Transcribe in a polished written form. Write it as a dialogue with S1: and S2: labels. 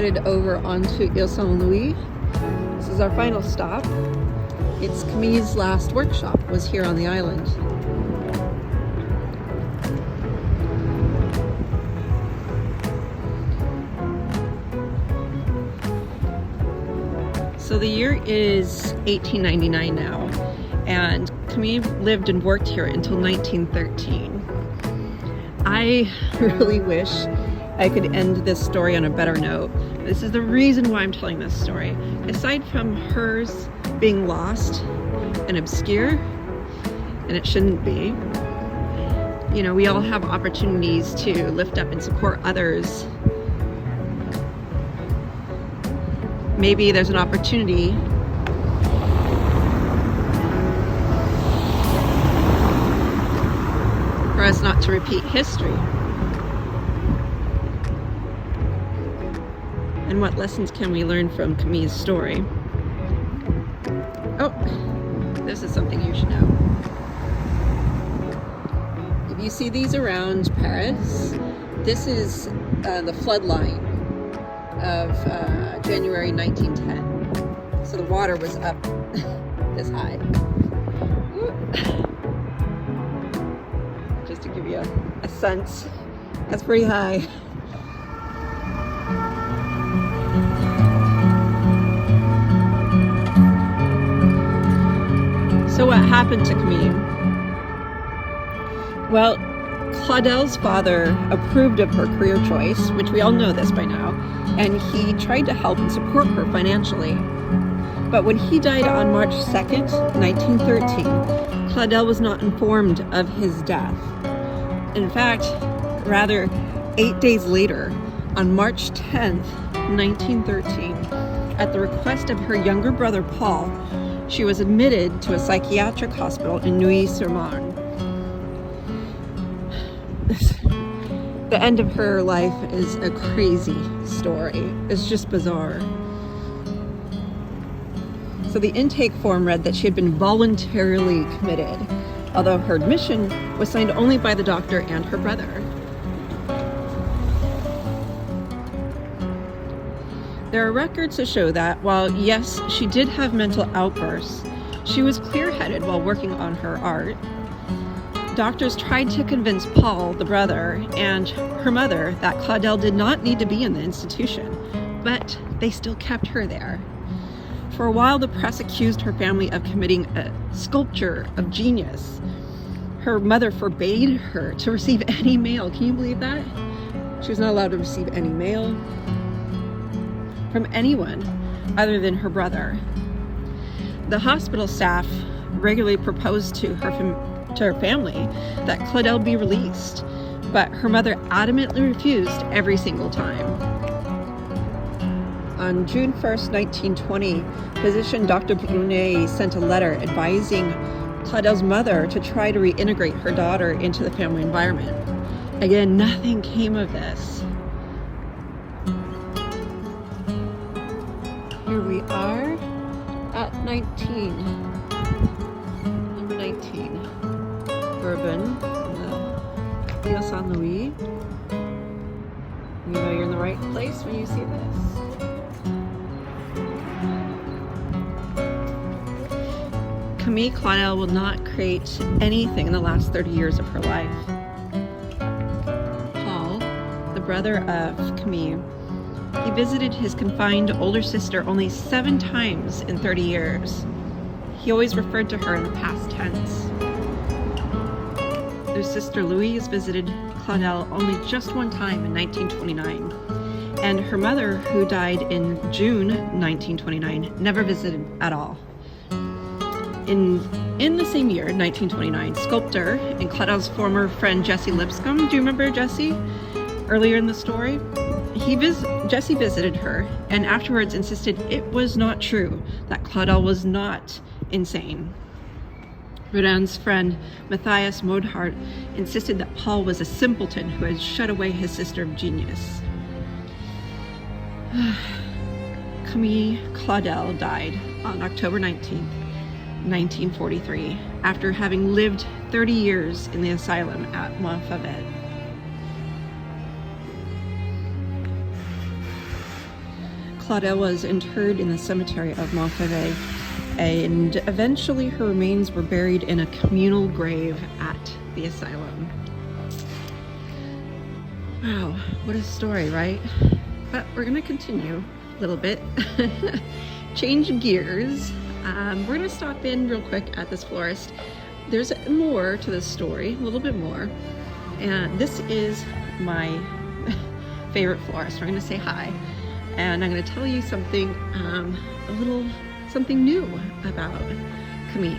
S1: headed over onto Ile Saint-Louis. This is our final stop. It's Camille's last workshop was here on the island. So the year is 1899 now, and Camille lived and worked here until 1913. I really wish I could end this story on a better note. This is the reason why I'm telling this story. Aside from hers being lost and obscure, and it shouldn't be, you know, we all have opportunities to lift up and support others. Maybe there's an opportunity for us not to repeat history. And what lessons can we learn from Camille's story? Oh, this is something you should know. If you see these around Paris, this is the flood line of January 1910. So the water was up this high. Just to give you a sense, that's pretty high. So what happened to Camille? Well, Claudel's father approved of her career choice, which we all know this by now, and he tried to help and support her financially. But when he died on March 2nd, 1913, Claudel was not informed of his death. In fact, rather 8 days later, on March 10th, 1913, at the request of her younger brother Paul, she was admitted to a psychiatric hospital in Neuilly-sur-Marne. The end of her life is a crazy story. It's just bizarre. So the intake form read that she had been voluntarily committed, although her admission was signed only by the doctor and her brother. There are records to show that while, yes, she did have mental outbursts, she was clear-headed while working on her art. Doctors tried to convince Paul, the brother, and her mother that Claudel did not need to be in the institution, but they still kept her there. For a while, the press accused her family of committing a sculpture of genius. Her mother forbade her to receive any mail. Can you believe that? She was not allowed to receive any mail from anyone other than her brother. The hospital staff regularly proposed to her family that Claudel be released, but her mother adamantly refused every single time. On June 1st, 1920, physician Dr. Brunet sent a letter advising Claudel's mother to try to reintegrate her daughter into the family environment. Again, nothing came of this. Here we are at 19. Number 19. Bourbon, the Ile Saint-Louis. You know you're in the right place when you see this. Camille Claudel will not create anything in the last 30 years of her life. Paul, the brother of Camille, he visited his confined older sister only 7 times in 30 years. He always referred to her in the past tense. Their sister Louise visited Claudel only just one time in 1929, and her mother, who died in June 1929, never visited at all. In the same year, 1929, sculptor and Claudel's former friend Jesse Lipscomb, do you remember Jesse? Earlier in the story, Jesse visited her and afterwards insisted it was not true, that Claudel was not insane. Rodin's friend Matthias Modhart insisted that Paul was a simpleton who had shut away his sister of genius. Camille Claudel died on October 19th, 1943, after having lived 30 years in the asylum at Montfavet. Claudel was interred in the cemetery of Montferrat, and eventually her remains were buried in a communal grave at the asylum. Wow, what a story, right? But we're gonna continue a little bit. Change gears. We're gonna stop in real quick at this florist. There's more to this story, a little bit more. And this is my favorite florist. We're gonna say hi. And I'm gonna tell you something, something new about Camille.